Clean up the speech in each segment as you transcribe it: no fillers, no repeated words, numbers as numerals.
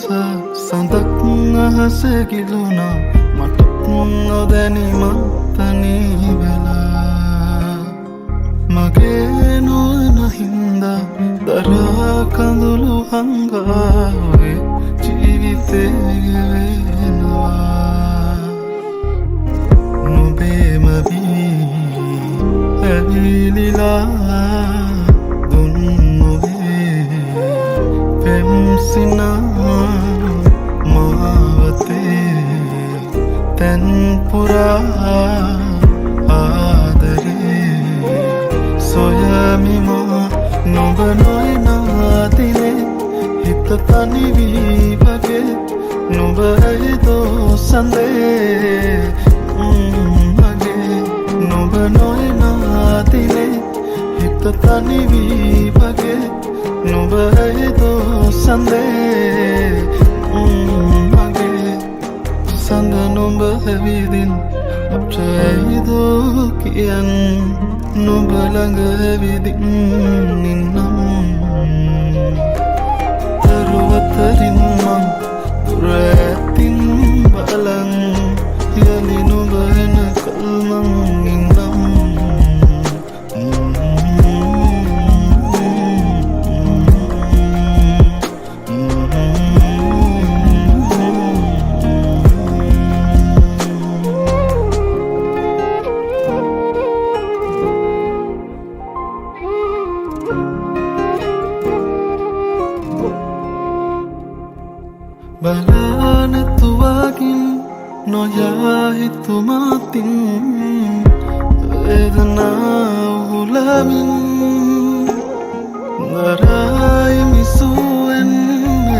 සඳක් අහස ගිලුණා මට නොදැනීමත් තනී වෙලා මගේ නොවන හින්දා දරා කඳුළු හංගාවේ ජීවිතේ ගෙවෙනවා නුඹේම වී ඇවිලිලා මාවතේ තැන්පුරා ආදරේ සොයමිමා නොබ නොයනාතිනේ හිත තනිවී වගේ නොබ ඇයිදෝ සඳේ මගේ නොබ නොයනාතිනේ හිත තනිවී වගේ නොබ ඇයිදෝ සඳේ මගේ සඳ නොබ ඇවිදින් අපට ඇයිදෝ කියන් නොබ ළඟ ඇවිදින් නින්නම් දරුවතරින් මං දුර ඇතින් බලන් යලි නොබ එනකල් මං නින්නම් බලනතුවාකින් නොයා හිතුමාතින් වේදනාව උලමින් නරයි මිසුවෙන්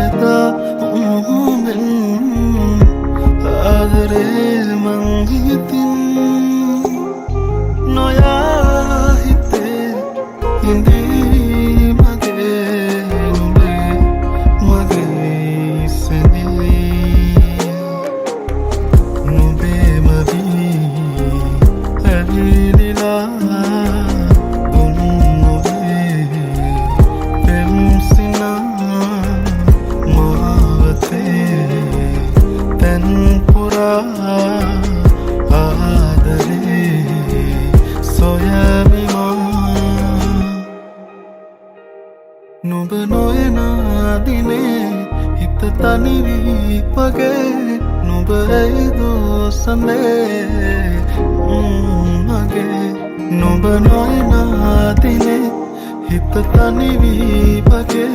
එදා උමුමෙන් ආදරේ මං හිතින් නොයා හිතේ හිඳී මගේ නුඹේ මගේ නුඹ නොයනාදිනේ හිත තනිවී වගේ නුඹ ඇයිදෝ සඳේ මගේ නුඹ නොයනාදිනේ හිත තනිවී වගේ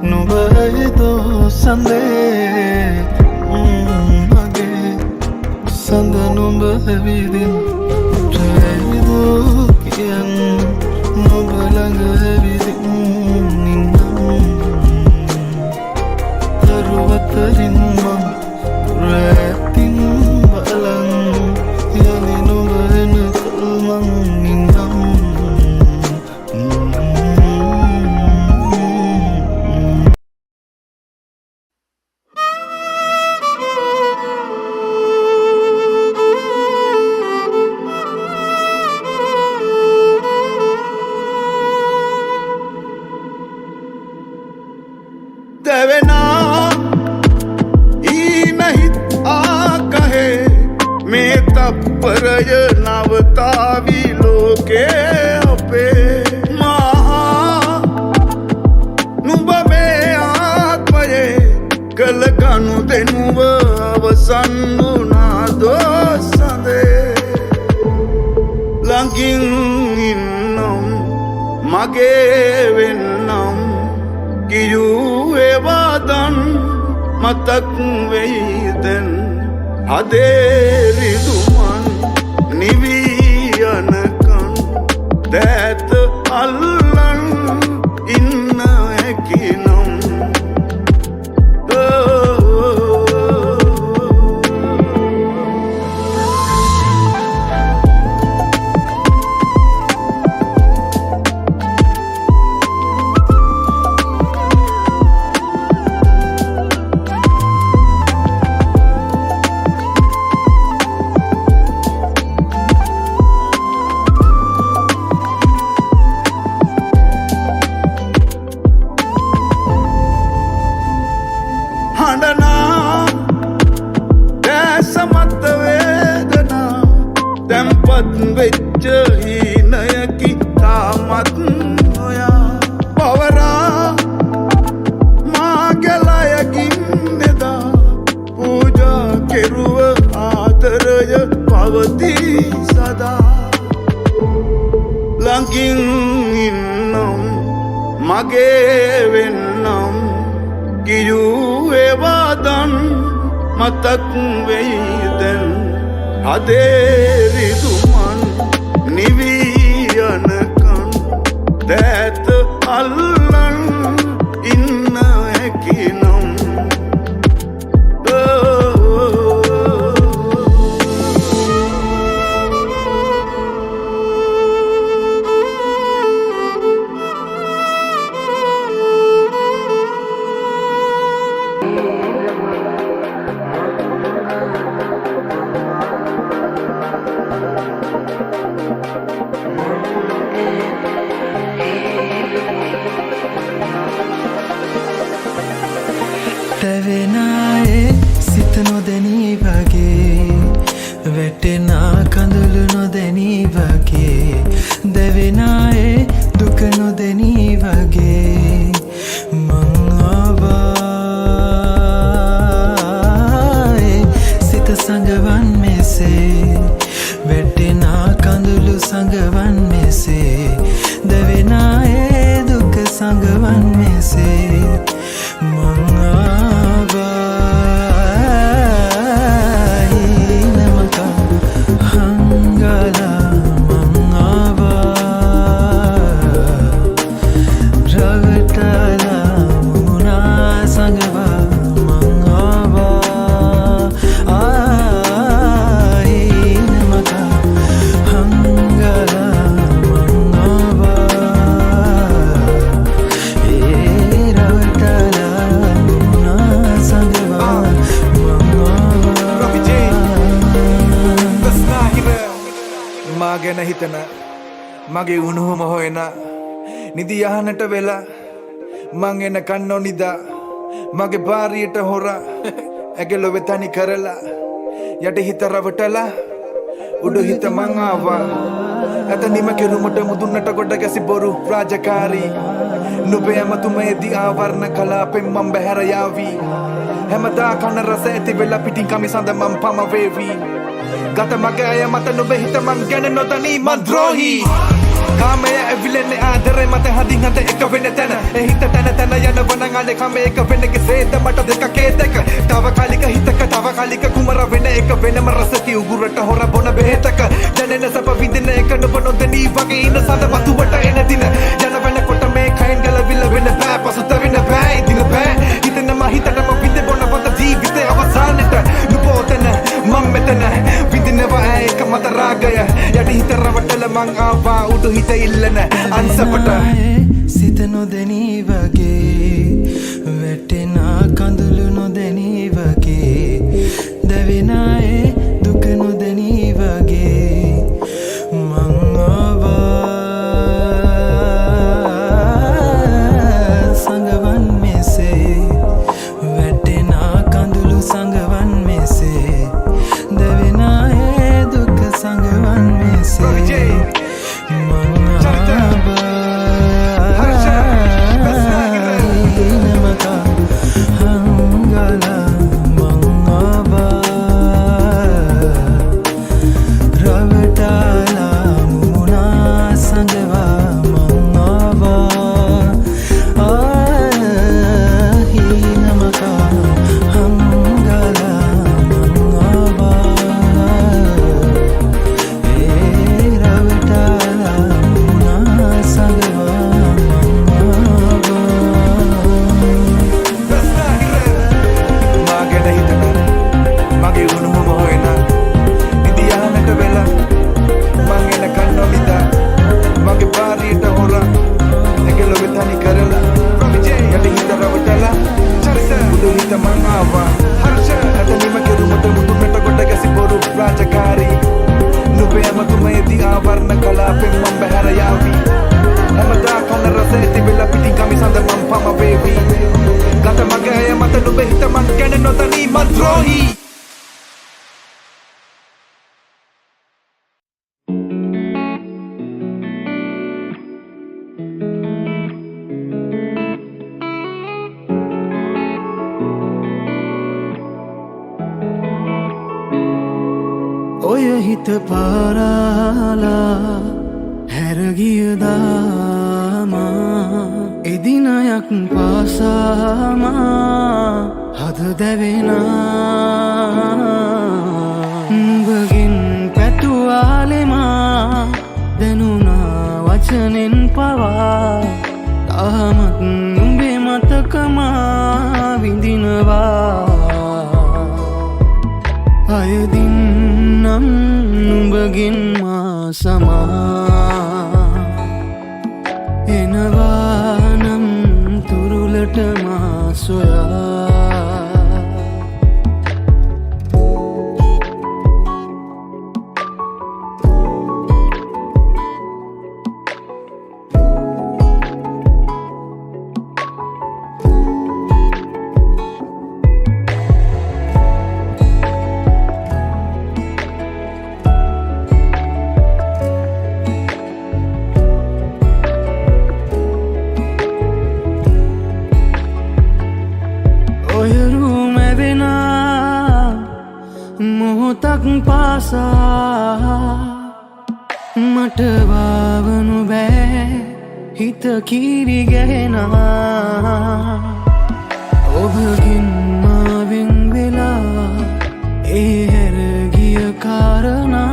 නුඹ ඇයිදෝ සඳේ මගේ සඳ නුඹ ඇවිදින් ඇයිදෝ කියන් නුඹ ළඟ ඇවිදින් දරුවතරින් මං දුර ඇතින් බලන් යලි නොබ එනකල් මං නින්නම් देवना ई नहीं आ कहे मैं तत्परय नवतावी लोके अपे महा नुब मे आत्मये कलकनु देनुव අවසන්ු නාදෝ සඳේ ළඟින් ඉන්නම් මගේ වෙන්නම් කියුවේවාදන් මතක් වෙයිදැන් හදේරිදුමන් නිවී යනකන් දෑත අල්ලන් ඉන්න හැකිනම් අඬනා දැස මත වේදනා තැම්පත් වෙච්ච හීනයකි තාමත් නොයා පවරා මාගලයකින්නෙදා පූජා කෙරුව ආදරය පවතී සදා ළඟින් ඉන්නම් මගේ වෙන්නම් කියූ ඒවාදන් මතක් වෙයිදැන් හදේ රිදුමන් නිවී යනකන් දෑත අල්ලන් ඉන්න හැකිනම් තැවෙනායේ සිත නොදැනී වගේ වැටෙනා කඳුළු නොදැනී වගේ දැවෙනායේ දුක නොදැනී වගේ මං ආවායේ සිත සඟවන් මෙසේ වැටෙනා කඳුළු සඟවන් මෙසේ දැවෙනායේ දුක සඟවන් මෙසේ මං ගැන හිතන මගේ උණුහුම හොයන නිදි යහනට වෙලා මං එන කන්නෝ නිදා මගේ බාරියට හොරා ඇගලො වෙතනි කරලා යට හිත රවටලා උඩු හිත මං ආවා ඇතනිම කෙරුමට මුදුන්නට ගොඩ ගැසි බොරු රාජකාරී නුබේ ඇමතුමේදී ආවරණ කලාපෙන් මං බැහැර යාවී හැමදා කන රස ඇති වෙලා පිටින් කමිසඳ මං පම වේවී ගත මගේ අය මත නුබේ හිත මං ගැන නොදනී මං ද්‍රෝහී කාමය ඇවිලෙන්නේ ආදරේ මත හදින් හද එක වෙන තැන හිත තැන තැන යනවනං අනේ කම එක වෙන කෙසේද මට දෙකකේ දෙක තාවකාලික හිතක තාවකාලික කුමර වෙන එක වෙනම රසති උගුරට හොර බොන බෙහෙතක දැනෙන සප විඳින එක නුඹ නොදනී වගේ ඉන්න සඳ වතුවට එන දින යන වෙනකොට මේ කයින් ගලවිල වෙන බෑ පසුතැවෙන බෑ ඉදින බෑ හිතනම හිතටම විඳ බොන පත ජීවිතේ අවසානෙට නුඹ ඔතන මං මෙතන විඳිනවා ඒක මත රාගය යටි හිත රවටල මං ආවා උඩු හිත ඉල්ලන අන්සපට සිත නොදැනී වගේ වැටෙනා කඳුළු නොදැනී වගේ දැවෙනායේ දුක නොදැනී වගේ මං ආවා සඟවන් මෙසේ වැටෙනා කඳුළු සඟවන් මෙසේ දැවෙනායේ දුක සඟවන් මෙසේ Hangala ගැන නොතනී මද්‍රෝහි ඔය හිත පාරාලා හැරගියදාමා එදිනයක් පාසාමා හද දැවෙනා නුඹගෙන් පැතුවාලෙමා දැනුනා වචනෙන් පවා තාමත් නුඹේ මතකමා විඳිනවා අයදින් නම් නුඹගෙන් මා සමා එනවා නම් තුරුලට මා සොයා මොහොතක් පාසා මට වාවනු බෑ හිත කීරි ගැහෙනා ඔබගෙන් මාවෙන් වෙලා ඒ හැරගිය කාරණා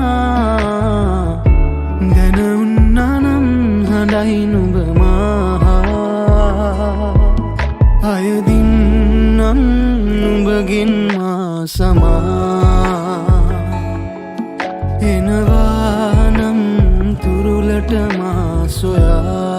දැන උන්නානම් හඬයි නුඹ මහා අයදින් නම් නුඹගෙන් මා සමා එනවා නම් තුරුලට මා සොයා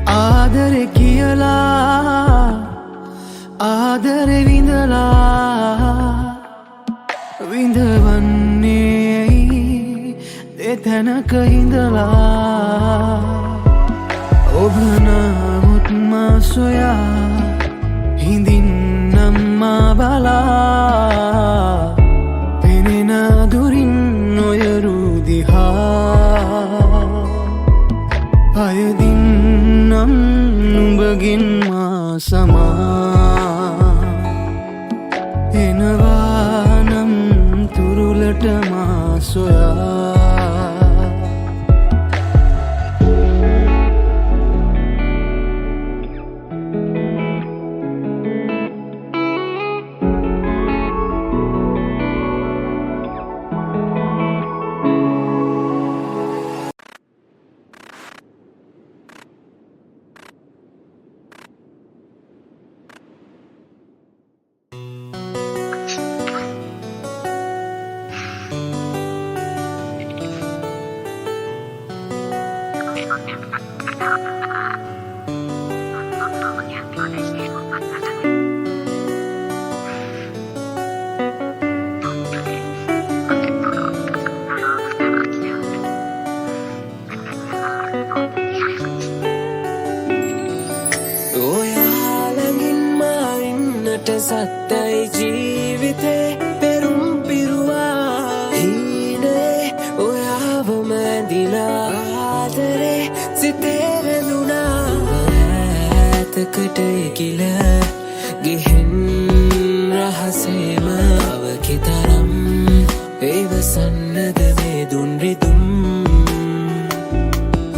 ආදරෙ කියලා ආදරෙ විඳලා විඳවන්නේ දෙතැනක හිඳලා ඔබ නමුත් මා සොයා හිඳින්නම් මා බලා පෙනෙන දුරින් නොයරු දිහා අයදින් නම් නුඹගෙන් මා සමා එනවා නම් තුරුලට මා සොයා සත්තයි ජීවිතේ පෙරුම් පිරුවා හීනේ ඔයාව මැදිලා ආදරේ සිතේ වැඳුනා ඈතකට ඉකිල ගෙහෙන් රහසේම අවකිතරම් ඒවසන්නද මේ දුන් රිදුම්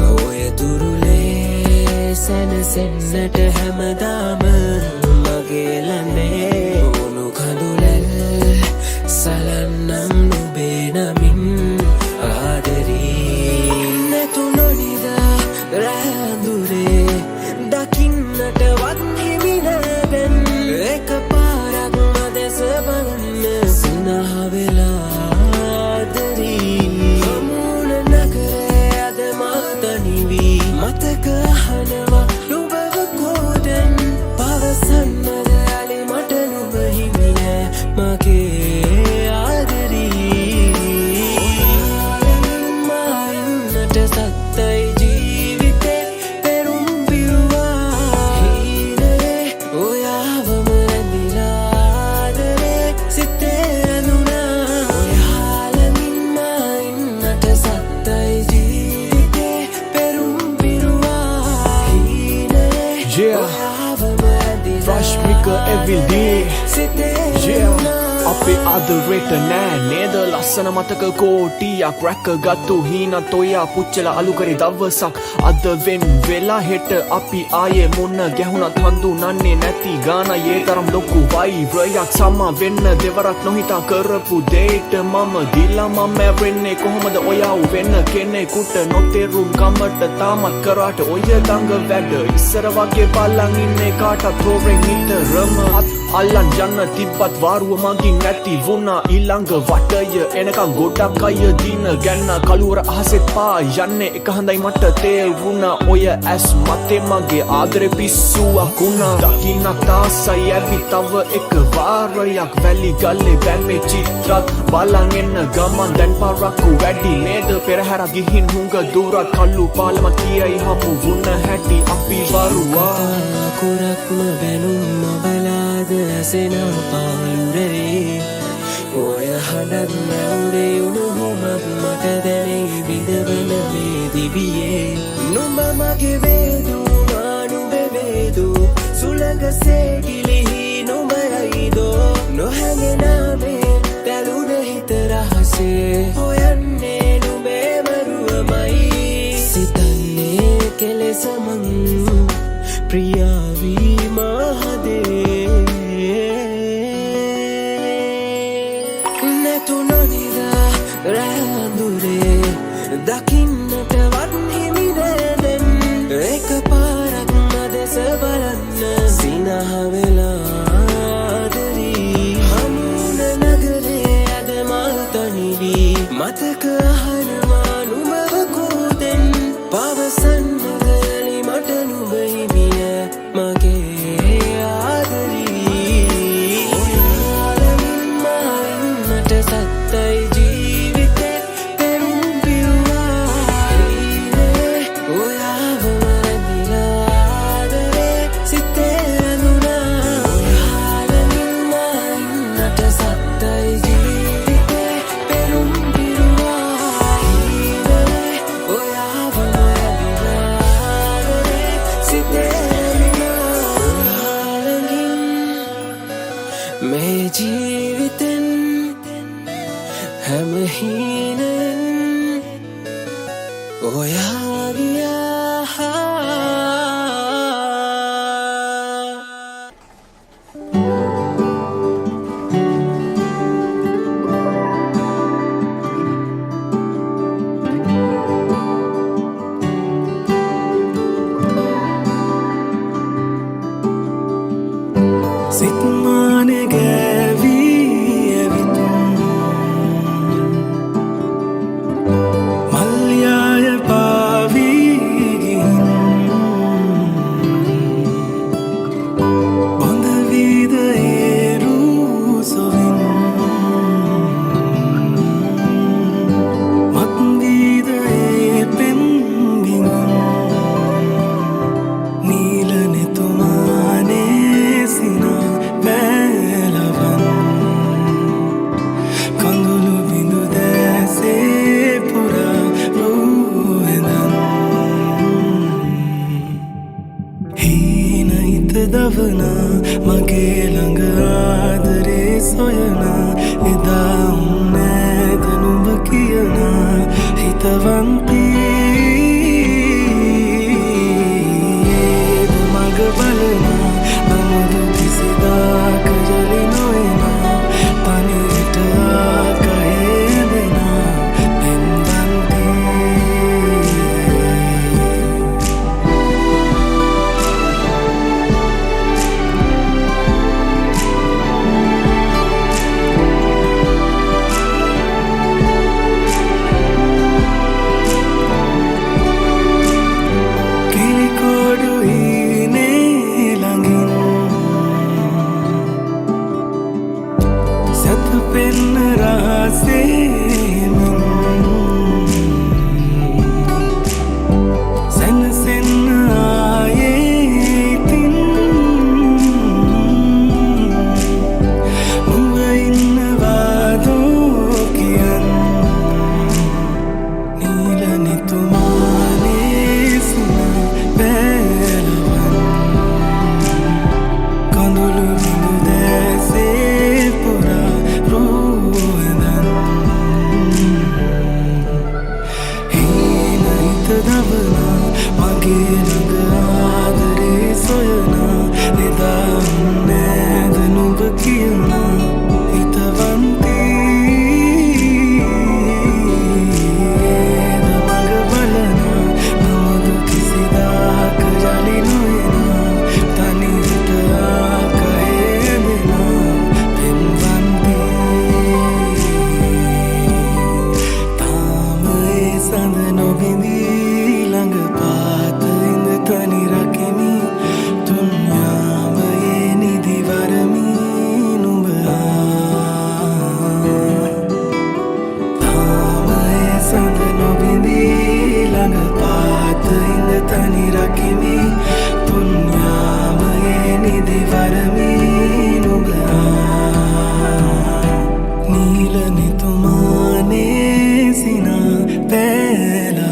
ඔය තුරුලේ සැනසෙන්නට හැමදාම මගේලනේ උණු කඳුලැල් සලන්නම් නුබේ නමින් ආදරී නැතුනොනිදා රැඳුරේ දකින්නට වත් හිමි නැදැන් එක පාරක් මදෙස බලන සිනහවෙලාදරී හමුණ නගරේ අද මාතනිවී මතක අහනවා නුඹව කෝදැන් පවසන්නද අලි මට නුඹ හිමිනෑ මගේ ආදරී මායින්නට සත්තයි ජීවිතේ පෙරුම් පිරුවා හීනයේ ඔයාවම ඇඳිලා ආදරේ සිතේ ඇඳුනා ඔයාලමින් මායින්නට සත්තයි ජීවිතේ පෙරුම් පිරුවා හීනයේ ඔයාවම ඇඳිලා Rashmika everyday සිතේ Yeah අපේ ආදරේට නෑ නේද ලස්සන මතක කෝටියක් රැක ගත්තු හීනත් ඔයා පුච්චලා අලු කරේ දවසක් අද වෙන් වෙලා හෙට අපි ආයේ මොන ගැහුණත් හඳුනන්නේ නැති ගානයේ තරම් ලොකු වෛරයක් සම වෙන්න දෙවරක් නොහිතා කරපු දෙයට මම දිලා මම වෙන්නේ කොහොමද ඔයා වෙන්න කෙනෙකුට නොතේරුම් කමට තාමත් කරාට ඔය දඟ වැඩ ඉස්සර වගේ බලන් ඉන්නේ කාටත් තෝරෙන් නිතරම අල්ලන් යන්න තිබ්බත් වාරුව මගින් නැති වුණා ඊළඟ වටය එනකම් ගොඩක් අය දින ගැන්න කළුවර අහසෙත් පා යන්නේ එක හඳයි මට තේරුණා ඔය ඇස් මතේ මගේ ආදරේ පිස්සුවක් වුණා දකින්නත් ආසයි ඇවි තව එක වාරයක් වැලි ගල්ලේ බැම්මේ චිත්‍රත් බලන් එන්න ගමන් දැන් පරක්කු වැඩි නේද පෙරහැර ගිහින් හුඟ දුරක් කළු පාලම කියයි හමු වුණ හැටි අපි වරුවා කුරක්ම බැනුම් බලාද ඇසෙනා පාලුරේ ඔය හඬක් නැවුරේ උණුහුමක් මට දැනේ විඳවන මේ දිවියේ නුඹ මගේ වේදුනා නුඹේ වේදු සුළඟසේ ගිලිහි නුඹයයිදෝ නොහැඟෙනා මේ දැලුන හිත රහසේ හොයන්නේ නුඹේ මරුවමයි සිතන්නේ කෙලෙසමං ප්‍රියාවී මහදේ නැතුනොනිදා රැඳුරේ දකින්නට වත් හිමිනෑදෙන් එක පාරක් මදෙස බලන්න සිනහවෙලාදරී හමුණ නගරේ අද මල්තනිවී මතක අහනවා නුඹව කෝදෙන් පවසන්නද ඇලි මට නුඹ හිමිනෑ මගේ ආදරී ඔයාලමින් මායින්නට සත්තයි ජීවිතේ පෙරුම් පිරුවා හීනයේ ඔයාවම ඇඳිලා ආදරේ සිතේ ඇඳුනා ඔයාලමින් මායින්නට සත්තයි ජීවිතේ පෙරුම් පිරුවා හීනයේ ඔයාවම ඇඳිලා ආදරේ සිතේ ඇඳුනා ඔයාලගින් මේ ජීවිතෙන් හැම හීනෙන් ඔයා ගියා සිත්මානේ ගෑවී ඇවිතුම් මල්යාය පාවී පෙන්න රහසේම සැනසෙන්න ආයේ ඉතින් උඹ ඉන්නවාදෝ කියන්න නීල නිතුමානේ සුනා බැලවන් කඳුළු බිඳු දැසේ පුරා රෝහදන් හීන හිත දබනා මගේ ළඟ ආදරේ සොයනා එදා නෑද නුඹ කියනා හිතවන්තී මඟ බලනා නමුදු කිසිදාක ජලි නොයනා තනියට ආකයේ දෙනා පෙම්වන්තී තාම ඒ සඳ නොබිඳී ළඟ පාත ඉඳ තනි රකිමි තුන් යාමයේ නිදි වරමි නුඹ තාම ඒ සඳ නොබිඳී ළඟ පාත ඉඳ තනි රකිමි තුන් යාමයේ නිදි වරමි නුඹ නීල නිතුමානේ සිනා පැලා